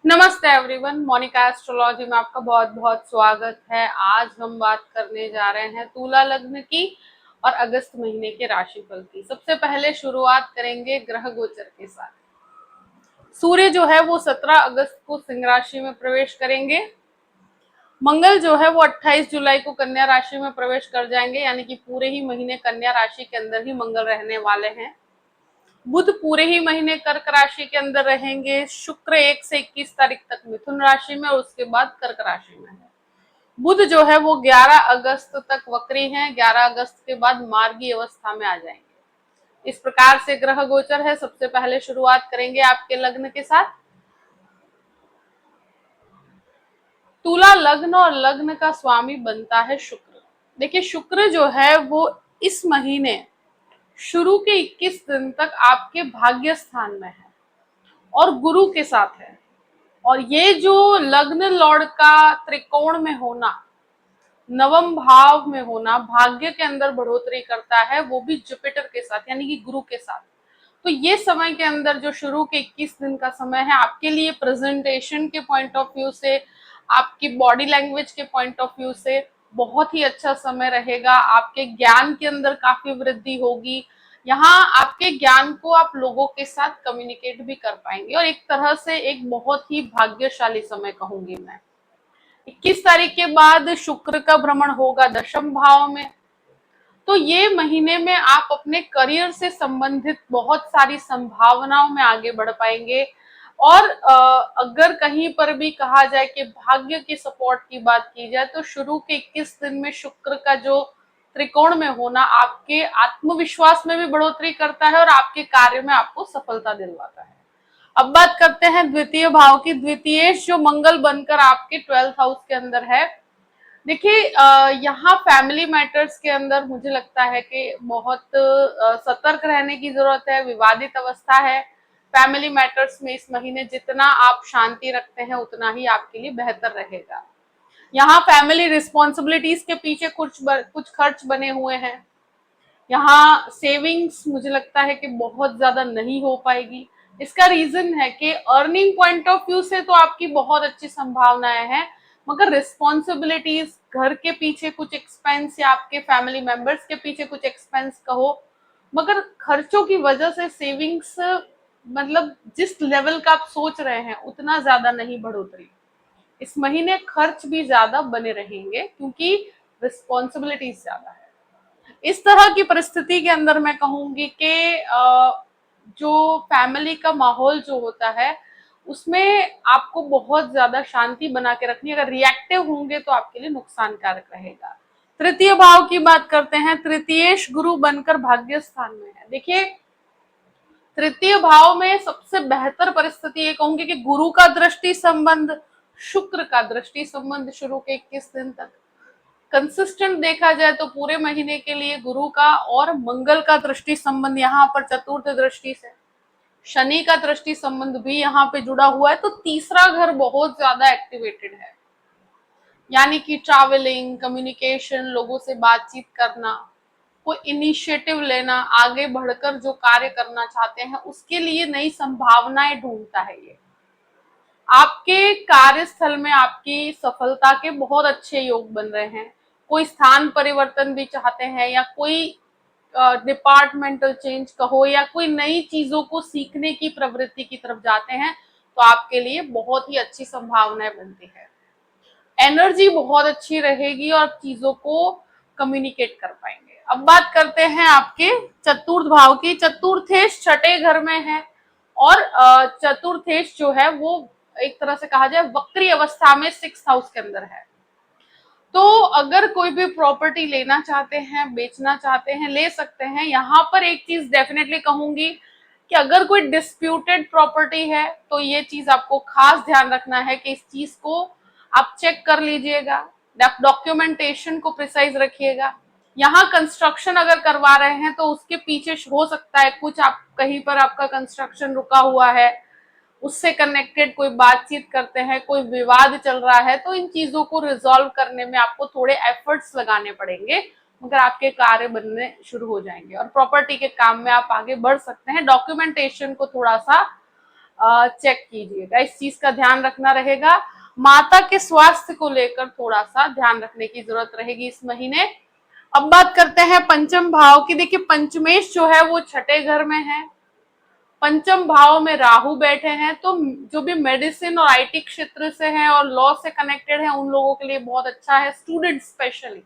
नमस्ते everyone, Monika astrology में आपका बहुत बहुत स्वागत है। आज हम बात करने जा रहे हैं तुला लग्न की और अगस्त महीने के राशिफल की। सबसे पहले शुरुआत करेंगे ग्रह गोचर के साथ। सूर्य जो है वो 17 अगस्त को सिंह राशि में प्रवेश करेंगे। मंगल जो है वो 28 जुलाई को कन्या राशि में प्रवेश कर जाएंगे, यानी कि पूरे ही महीने कन्या राशि के अंदर ही मंगल रहने वाले हैं। बुध पूरे ही महीने कर्क राशि के अंदर रहेंगे। शुक्र 1 से 21 तारीख तक मिथुन राशि में और उसके बाद कर्क राशि में है। बुध जो है वो 11 अगस्त तक वक्री हैं। 11 अगस्त के बाद मार्गी अवस्था में आ जाएंगे। इस प्रकार से ग्रह गोचर है। सबसे पहले शुरुआत करेंगे आपके लग्न के साथ। तुला लग्न और लग्न का स्वामी बनता है शुक्र। देखिए, शुक्र जो है वो इस महीने शुरू के 21 दिन तक आपके भाग्य स्थान में है और गुरु के साथ है। और ये जो लग्न लॉर्ड का त्रिकोण में होना, नवम भाव में होना, भाग्य के अंदर बढ़ोतरी करता है, वो भी जुपिटर के साथ यानी कि गुरु के साथ। तो ये समय के अंदर जो शुरू के 21 दिन का समय है, आपके लिए प्रेजेंटेशन के पॉइंट ऑफ व्यू से, आपकी बॉडी लैंग्वेज के पॉइंट ऑफ व्यू से बहुत ही अच्छा समय रहेगा। आपके ज्ञान के अंदर काफी वृद्धि होगी। यहाँ आपके ज्ञान को आप लोगों के साथ कम्युनिकेट भी कर पाएंगे और एक तरह से एक बहुत ही भाग्यशाली समय कहूंगी मैं। 21 तारीख के बाद शुक्र का भ्रमण होगा दशम भाव में। तो ये महीने में आप अपने करियर से संबंधित बहुत सारी संभावनाओं में आगे बढ़ पाएंगे। और अगर कहीं पर भी कहा जाए कि भाग्य की सपोर्ट की बात की जाए, तो शुरू के 21 दिन में शुक्र का जो त्रिकोण में होना आपके आत्मविश्वास में भी बढ़ोतरी करता है और आपके कार्य में आपको सफलता दिलवाता है। अब बात करते हैं द्वितीय भाव की। द्वितीय जो मंगल बनकर आपके 12th हाउस के अंदर है। देखिए, यहाँ फैमिली मैटर्स के अंदर मुझे लगता है कि बहुत सतर्क रहने की जरूरत है। विवादित अवस्था है फैमिली मैटर्स में। इस महीने जितना आप शांति रखते हैं उतना ही आपके लिए बेहतर रहेगा। यहाँ फैमिली रिस्पॉन्सिबिलिटीज के पीछे कुछ खर्च बने हुए हैं। यहाँ सेविंग्स मुझे लगता है कि बहुत ज्यादा नहीं हो पाएगी। इसका रीजन है कि अर्निंग पॉइंट ऑफ व्यू से तो आपकी बहुत अच्छी संभावनाएं हैं, मगर रिस्पॉन्सिबिलिटीज, घर के पीछे कुछ एक्सपेंस या आपके फैमिली मेंबर्स के पीछे कुछ एक्सपेंस कहो, मगर खर्चों की वजह से सेविंग्स मतलब जिस लेवल का आप सोच रहे हैं उतना ज्यादा नहीं बढ़ोतरी। इस महीने खर्च भी ज्यादा बने रहेंगे क्योंकि रिस्पॉन्सिबिलिटीज ज्यादा है। इस तरह की परिस्थिति के अंदर मैं कहूंगी कि जो फैमिली का माहौल जो होता है उसमें आपको बहुत ज्यादा शांति बना के रखनी है। अगर रिएक्टिव होंगे तो आपके लिए नुकसानकारक रहेगा। तृतीय भाव की बात करते हैं। तृतीयेश गुरु बनकर भाग्य स्थान में है। देखिए, तृतीय भाव में सबसे बेहतर परिस्थिति ये कहूंगी कि गुरु का दृष्टि संबंध, शुक्र का दृष्टि संबंध शुरू के 21 दिन तक कंसिस्टेंट देखा जाए तो पूरे महीने के लिए गुरु का और मंगल का दृष्टि संबंध यहाँ पर चतुर्थ दृष्टि से, शनि का दृष्टि संबंध भी यहाँ पे जुड़ा हुआ है। तो तीसरा घर बहुत ज्यादा एक्टिवेटेड है, यानी कि ट्रैवलिंग, कम्युनिकेशन, लोगों से बातचीत करना, कोई इनिशिएटिव लेना, आगे बढ़कर जो कार्य करना चाहते हैं उसके लिए नई संभावनाएं ढूंढता है। ये आपके कार्यस्थल में आपकी सफलता के बहुत अच्छे योग बन रहे हैं। कोई स्थान परिवर्तन भी चाहते हैं या कोई डिपार्टमेंटल चेंज कहो या कोई नई चीजों को सीखने की प्रवृत्ति की तरफ जाते हैं, तो आपके लिए बहुत ही अच्छी संभावनाएं बनती है। एनर्जी बहुत अच्छी रहेगी और चीजों को कम्युनिकेट कर पाएंगे। अब बात करते हैं आपके चतुर्थ भाव की। चतुर्थेश छठे घर में है और चतुर्थेश जो है वो एक तरह से कहा जाए वक्री अवस्था में 6th हाउस के अंदर है। तो अगर कोई भी प्रॉपर्टी लेना चाहते हैं, बेचना चाहते हैं, ले सकते हैं। यहाँ पर एक चीज डेफिनेटली कहूंगी कि अगर कोई डिस्प्यूटेड प्रॉपर्टी है तो ये चीज आपको खास ध्यान रखना है कि इस चीज को आप चेक कर लीजिएगा, डॉक्यूमेंटेशन को प्रिसाइज रखिएगा। यहाँ कंस्ट्रक्शन अगर करवा रहे हैं तो उसके पीछे हो सकता है कुछ, आप कहीं पर आपका कंस्ट्रक्शन रुका हुआ है, उससे कनेक्टेड कोई बातचीत करते हैं, कोई विवाद चल रहा है, तो इन चीजों को रिजॉल्व करने में आपको थोड़े एफर्ट्स लगाने पड़ेंगे, मगर आपके कार्य बनने शुरू हो जाएंगे और प्रॉपर्टी के काम में आप आगे बढ़ सकते हैं। डॉक्यूमेंटेशन को थोड़ा सा चेक कीजिएगा, इस चीज का ध्यान रखना रहेगा। माता के स्वास्थ्य को लेकर थोड़ा सा ध्यान रखने की जरूरत रहेगी इस महीने। अब बात करते हैं पंचम भाव की। देखिए पंचमेश जो है वो छठे घर में है, पंचम भाव में राहु बैठे हैं, तो जो भी मेडिसिन और आईटी क्षेत्र से हैं और लॉ से कनेक्टेड है उन लोगों के लिए बहुत अच्छा है। स्टूडेंट स्पेशली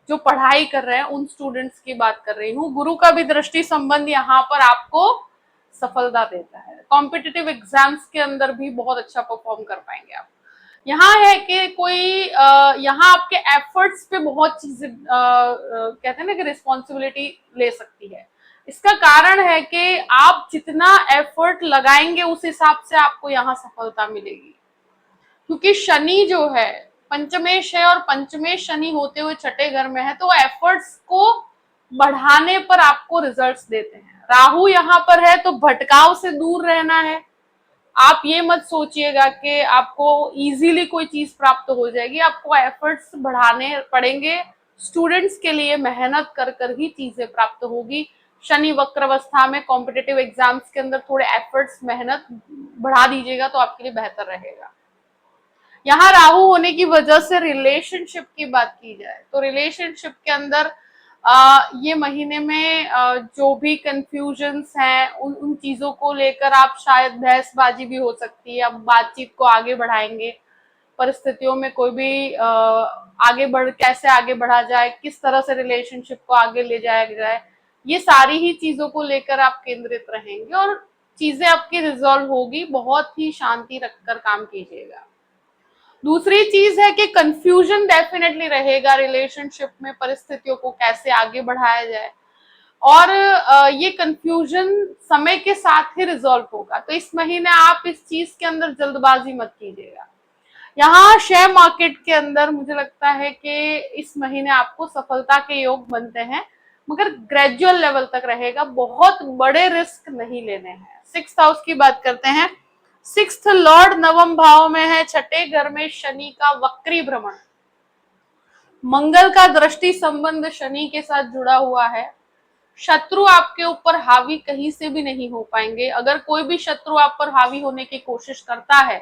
जो पढ़ाई कर रहे हैं उन स्टूडेंट्स की बात कर रही हूँ। गुरु का भी दृष्टि संबंध यहाँ पर आपको सफलता देता है। कॉम्पिटिटिव एग्जाम्स के अंदर भी बहुत अच्छा परफॉर्म कर पाएंगे आप। यहाँ है कि कोई यहाँ आपके एफर्ट्स पे बहुत चीजें कहते हैं ना कि रिस्पॉन्सिबिलिटी ले सकती है। इसका कारण है कि आप जितना एफर्ट लगाएंगे उस हिसाब से आपको यहाँ सफलता मिलेगी, क्योंकि शनि जो है पंचमेश है और पंचमेश शनि होते हुए छठे घर में है, तो एफर्ट्स को बढ़ाने पर आपको रिजल्ट्स देते हैं। राहु यहाँ पर है तो भटकाव से दूर रहना है। आप ये मत सोचिएगा कि आपको इजीली कोई चीज प्राप्त हो जाएगी, आपको एफर्ट्स बढ़ाने पड़ेंगे। स्टूडेंट्स के लिए मेहनत कर कर ही चीजें प्राप्त होगी। शनि वक्र अवस्था में कॉम्पिटिटिव एग्जाम्स के अंदर थोड़े एफर्ट्स मेहनत बढ़ा दीजिएगा तो आपके लिए बेहतर रहेगा। यहाँ राहु होने की वजह से रिलेशनशिप की बात की जाए तो रिलेशनशिप के अंदर ये महीने में जो भी कंफ्यूजन्स हैं उन चीजों को लेकर आप शायद बहसबाजी भी हो सकती है। अब बातचीत को आगे बढ़ाएंगे, परिस्थितियों में कोई भी कैसे आगे बढ़ा जाए, किस तरह से रिलेशनशिप को आगे ले जाया जाए, ये सारी ही चीजों को लेकर आप केंद्रित रहेंगे और चीजें आपकी रिजॉल्व होगी। बहुत ही शांति रखकर काम कीजिएगा। दूसरी चीज है कि कंफ्यूजन डेफिनेटली रहेगा रिलेशनशिप में, परिस्थितियों को कैसे आगे बढ़ाया जाए, और ये कंफ्यूजन समय के साथ ही रिजॉल्व होगा। तो इस महीने आप इस चीज के अंदर जल्दबाजी मत कीजिएगा। यहाँ शेयर मार्केट के अंदर मुझे लगता है कि इस महीने आपको सफलता के योग बनते हैं, मगर ग्रेजुअल लेवल तक रहेगा, बहुत बड़े रिस्क नहीं लेने हैं। 6th हाउस की बात करते हैं। 6th लॉर्ड नवम भाव में है, छठे घर में शनि का वक्री भ्रमण, मंगल का दृष्टि संबंध शनि के साथ जुड़ा हुआ है। शत्रु आपके ऊपर हावी कहीं से भी नहीं हो पाएंगे। अगर कोई भी शत्रु आप पर हावी होने की कोशिश करता है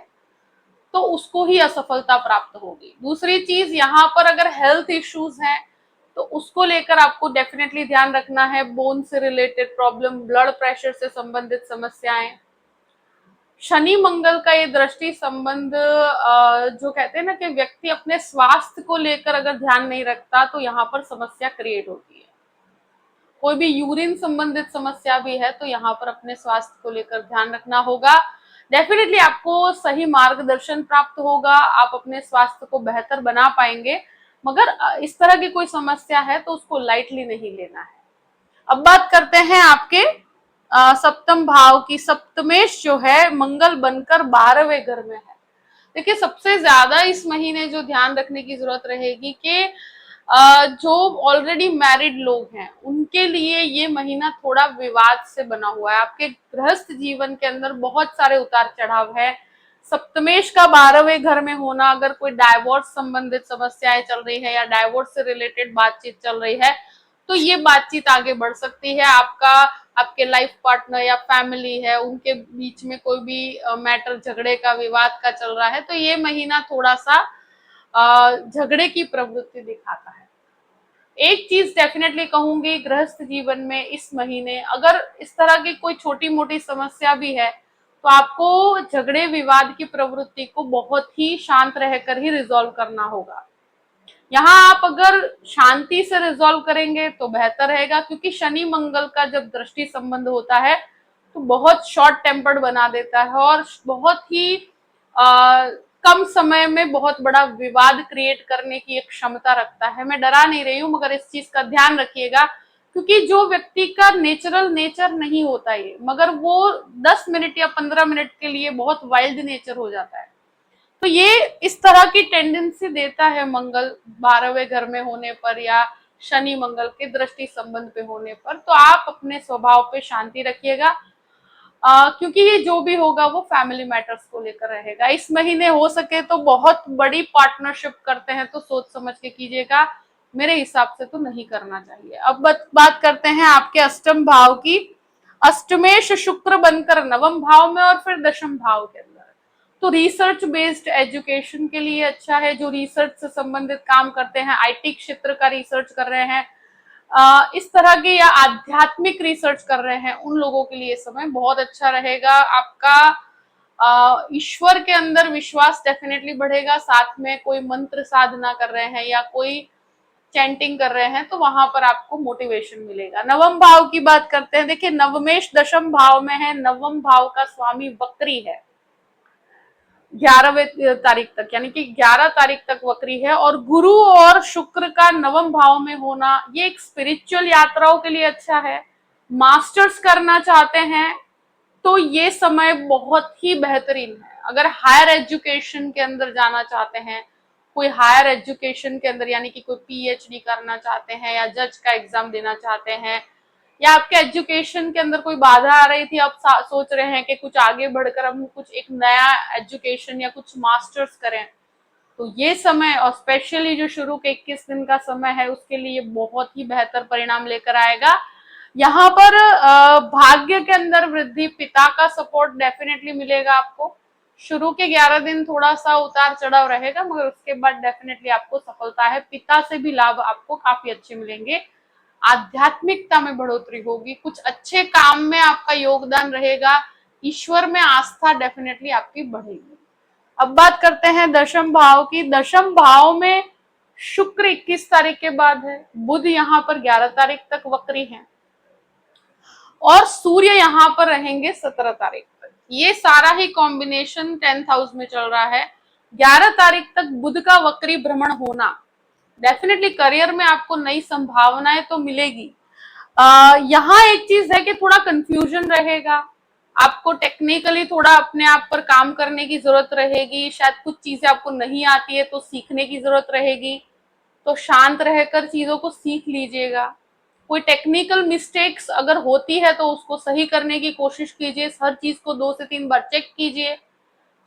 तो उसको ही असफलता प्राप्त होगी। दूसरी चीज, यहाँ पर अगर हेल्थ इश्यूज हैं तो उसको लेकर आपको डेफिनेटली ध्यान रखना है। बोन से रिलेटेड प्रॉब्लम, ब्लड प्रेशर से संबंधित समस्याएं, शनि मंगल का ये दृष्टि संबंध जो कहते हैं ना कि व्यक्ति अपने स्वास्थ्य को लेकर अगर ध्यान नहीं रखता तो यहाँ पर समस्या क्रिएट होती है। कोई भी यूरिन संबंधित समस्या भी है तो यहाँ पर अपने स्वास्थ्य को लेकर ध्यान रखना होगा। डेफिनेटली आपको सही मार्गदर्शन प्राप्त होगा, आप अपने स्वास्थ्य को बेहतर बना पाएंगे, मगर इस तरह की कोई समस्या है तो उसको लाइटली नहीं लेना है। अब बात करते हैं आपके सप्तम भाव की। सप्तमेश जो है मंगल बनकर 12वें घर में है। देखिए सबसे ज्यादा इस महीने जो ध्यान रखने की जरूरत रहेगी कि जो ऑलरेडी मैरिड लोग हैं उनके लिए ये महीना थोड़ा विवाद से बना हुआ है। आपके गृहस्थ जीवन के अंदर बहुत सारे उतार चढ़ाव है। सप्तमेश का 12वें घर में होना, अगर कोई डाइवोर्स संबंधित समस्याएं चल रही है या डाइवोर्स से रिलेटेड बातचीत चल रही है तो ये बातचीत आगे बढ़ सकती है। आपके लाइफ पार्टनर या फैमिली है उनके बीच में कोई भी मैटर झगड़े का, विवाद का चल रहा है तो ये महीना थोड़ा सा झगड़े की प्रवृत्ति दिखाता है। एक चीज डेफिनेटली कहूंगी, गृहस्थ जीवन में इस महीने अगर इस तरह की कोई छोटी मोटी समस्या भी है तो आपको झगड़े विवाद की प्रवृत्ति को बहुत ही शांत रहकर ही रिजॉल्व करना होगा। यहाँ आप अगर शांति से रिजॉल्व करेंगे तो बेहतर रहेगा, क्योंकि शनि मंगल का जब दृष्टि संबंध होता है तो बहुत शॉर्ट टेम्पर्ड बना देता है और बहुत ही कम समय में बहुत बड़ा विवाद क्रिएट करने की एक क्षमता रखता है। मैं डरा नहीं रही हूँ, मगर इस चीज का ध्यान रखिएगा, क्योंकि जो व्यक्ति का नेचुरल नेचर नहीं होता ये, मगर वो 10 मिनट या 15 मिनट के लिए बहुत वाइल्ड नेचर हो जाता है, तो ये इस तरह की टेंडेंसी देता है मंगल 12वें घर में होने पर या शनि मंगल के दृष्टि संबंध पे होने पर। तो आप अपने स्वभाव पे शांति रखिएगा, क्योंकि ये जो भी होगा वो फैमिली मैटर्स को लेकर रहेगा। इस महीने हो सके तो बहुत बड़ी पार्टनरशिप करते हैं तो सोच समझ के कीजिएगा, मेरे हिसाब से तो नहीं करना चाहिए। अब बात करते हैं आपके अष्टम भाव की। अष्टमेश शुक्र बनकर नवम भाव में और फिर दशम भाव के अंदर, तो रिसर्च बेस्ड एजुकेशन के लिए अच्छा है। जो रिसर्च से संबंधित काम करते हैं, आईटी क्षेत्र का रिसर्च कर रहे हैं, इस तरह के या आध्यात्मिक रिसर्च कर रहे हैं, उन लोगों के लिए समय बहुत अच्छा रहेगा। आपका ईश्वर के अंदर विश्वास डेफिनेटली बढ़ेगा। साथ में कोई मंत्र साधना कर रहे हैं या कोई चैंटिंग कर रहे हैं तो वहां पर आपको मोटिवेशन मिलेगा। नवम भाव की बात करते हैं। देखिए, नवमेश दशम भाव में है, नवम भाव का स्वामी वक्री है 11वें तारीख तक, यानी कि 11 तारीख तक वक्री है। और गुरु और शुक्र का नवम भाव में होना ये एक स्पिरिचुअल यात्राओं के लिए अच्छा है। मास्टर्स करना चाहते हैं तो ये समय बहुत ही बेहतरीन है। अगर हायर एजुकेशन के अंदर जाना चाहते हैं, कोई हायर एजुकेशन के अंदर यानी कि कोई पीएचडी करना चाहते हैं या जज का एग्जाम देना चाहते हैं, या आपके एजुकेशन के अंदर कोई बाधा आ रही थी, आप सोच रहे हैं कि कुछ आगे बढ़कर हम कुछ एक नया एजुकेशन या कुछ मास्टर्स करें, तो ये समय और स्पेशली जो शुरू के 21 दिन का समय है उसके लिए बहुत ही बेहतर परिणाम लेकर आएगा। यहाँ पर भाग्य के अंदर वृद्धि, पिता का सपोर्ट डेफिनेटली मिलेगा आपको। शुरू के 11 दिन थोड़ा सा उतार चढ़ाव रहेगा, मगर उसके बाद डेफिनेटली आपको सफलता है। पिता से भी लाभ आपको काफी अच्छे मिलेंगे। आध्यात्मिकता में बढ़ोतरी होगी, कुछ अच्छे काम में आपका योगदान रहेगा, ईश्वर में आस्था डेफिनेटली आपकी बढ़ेगी। अब बात करते हैं दशम भाव की। दशम भाव में शुक्र 21 तारीख के बाद है, बुध यहाँ पर 11 तारीख तक वक्री है और सूर्य यहाँ पर रहेंगे 17 तारीख तक। ये सारा ही कॉम्बिनेशन 10th हाउस में चल रहा है। 11 तारीख तक बुध का वक्री भ्रमण होना डेफिनेटली करियर में आपको नई संभावनाएं तो मिलेगी। यहाँ एक चीज है कि थोड़ा कंफ्यूजन रहेगा, आपको टेक्निकली थोड़ा अपने आप पर काम करने की जरूरत रहेगी। शायद कुछ चीजें आपको नहीं आती है तो सीखने की जरूरत रहेगी, तो शांत रहकर चीजों को सीख लीजिएगा। कोई टेक्निकल मिस्टेक्स अगर होती है तो उसको सही करने की कोशिश कीजिए। हर चीज को 2 से 3 बार चेक कीजिए।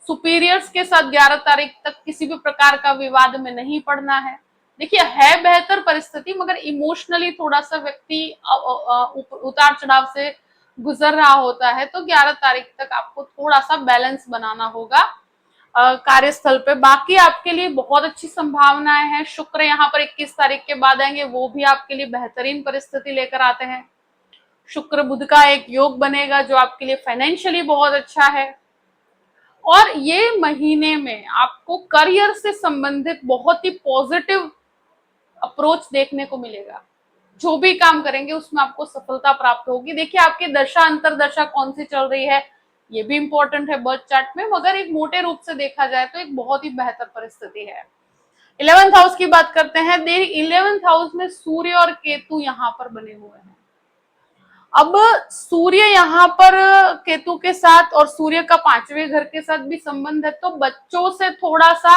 सुपीरियर्स के साथ 11 तारीख तक किसी भी प्रकार का विवाद में नहीं पड़ना है। देखिए, है बेहतर परिस्थिति, मगर इमोशनली थोड़ा सा व्यक्ति उतार चढ़ाव से गुजर रहा होता है, तो 11 तारीख तक आपको थोड़ा सा बैलेंस बनाना होगा कार्यस्थल पे। बाकी आपके लिए बहुत अच्छी संभावनाएं हैं। शुक्र यहाँ पर 21 तारीख के बाद आएंगे, वो भी आपके लिए बेहतरीन परिस्थिति लेकर आते हैं। शुक्र बुध का एक योग बनेगा जो आपके लिए फाइनेंशियली बहुत अच्छा है। और ये महीने में आपको करियर से संबंधित बहुत ही पॉजिटिव अप्रोच देखने को मिलेगा। जो भी काम करेंगे उसमें आपको सफलता प्राप्त होगी। देखिए, आपकी दशा अंतर दशा कौन सी चल रही है ये भी इंपॉर्टेंट है बर्थ चार्ट में, मगर एक मोटे रूप से देखा जाए तो एक बहुत ही बेहतर परिस्थिति है। 11th हाउस की बात करते हैं। 11th हाउस में सूर्य और केतु यहाँ पर बने हुए हैं। अब सूर्य यहाँ पर केतु के साथ और सूर्य का 5वें घर के साथ भी संबंध है, तो बच्चों से थोड़ा सा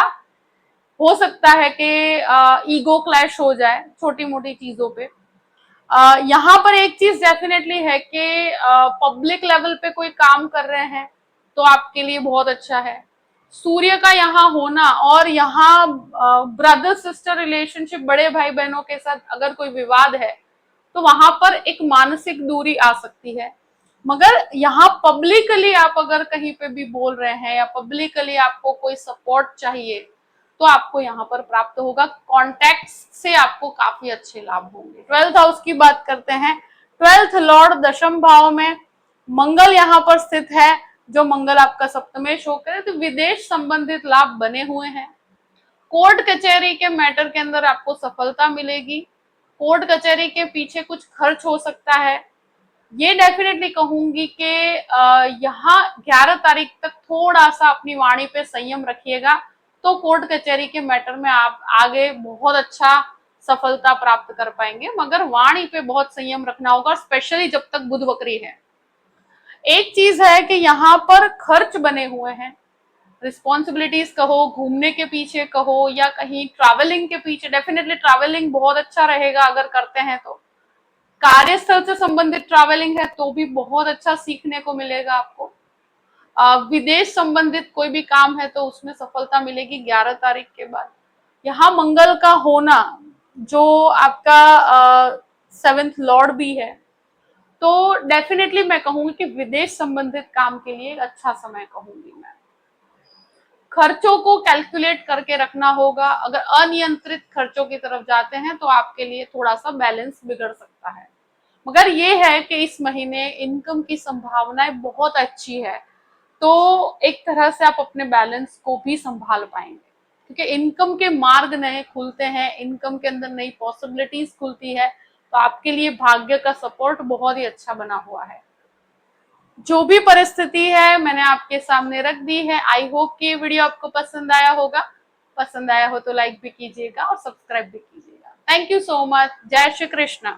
हो सकता है कि ईगो क्लैश हो जाए छोटी मोटी चीजों पे। यहाँ पर एक चीज डेफिनेटली है कि पब्लिक लेवल पे कोई काम कर रहे हैं तो आपके लिए बहुत अच्छा है। सूर्य का यहाँ होना और यहाँ ब्रदर सिस्टर रिलेशनशिप, बड़े भाई बहनों के साथ अगर कोई विवाद है तो वहां पर एक मानसिक दूरी आ सकती है। मगर यहाँ पब्लिकली आप अगर कहीं पे भी बोल रहे हैं या पब्लिकली आपको कोई सपोर्ट चाहिए तो आपको यहाँ पर प्राप्त होगा। कॉन्टैक्ट से आपको काफी अच्छे लाभ होंगे। 12th हाउस की बात करते हैं। 12th लॉर्ड दशम भाव में मंगल यहाँ पर स्थित है, जो मंगल आपका सप्तमेश होकर है, तो विदेश संबंधित लाभ बने हुए हैं। कोर्ट कचहरी के मैटर के अंदर आपको सफलता मिलेगी। कोर्ट कचहरी के पीछे कुछ खर्च हो सकता है। ये डेफिनेटली कहूंगी कि यहाँ 11 तारीख तक थोड़ा सा अपनी वाणी पे संयम रखिएगा, तो कोर्ट कचहरी के मैटर में आप आगे बहुत अच्छा सफलता प्राप्त कर पाएंगे। मगर वाणी पे बहुत संयम रखना होगा, स्पेशली जब तक बुध वक्री है। एक चीज है कि यहाँ पर खर्च बने हुए हैं, रिस्पॉन्सिबिलिटीज कहो, घूमने के पीछे कहो, या कहीं ट्रैवलिंग के पीछे। डेफिनेटली ट्रैवलिंग बहुत अच्छा रहेगा अगर करते हैं तो। कार्यस्थल से संबंधित ट्रैवलिंग है तो भी बहुत अच्छा सीखने को मिलेगा आपको। विदेश संबंधित कोई भी काम है तो उसमें सफलता मिलेगी 11 तारीख के बाद। यहाँ मंगल का होना जो आपका 7th लॉर्ड भी है, तो डेफिनेटली मैं कहूंगी कि विदेश संबंधित काम के लिए एक अच्छा समय कहूंगी मैं। खर्चों को कैलकुलेट करके रखना होगा, अगर अनियंत्रित खर्चों की तरफ जाते हैं तो आपके लिए थोड़ा सा बैलेंस बिगड़ सकता है। मगर ये है कि इस महीने इनकम की संभावनाएं बहुत अच्छी है, तो एक तरह से आप अपने बैलेंस को भी संभाल पाएंगे, क्योंकि इनकम के मार्ग नए खुलते हैं, इनकम के अंदर नई पॉसिबिलिटीज खुलती है, तो आपके लिए भाग्य का सपोर्ट बहुत ही अच्छा बना हुआ है। जो भी परिस्थिति है मैंने आपके सामने रख दी है। आई होप कि ये वीडियो आपको पसंद आया होगा। पसंद आया हो तो लाइक भी कीजिएगा और सब्सक्राइब भी कीजिएगा। Thank you so much. जय श्री कृष्ण।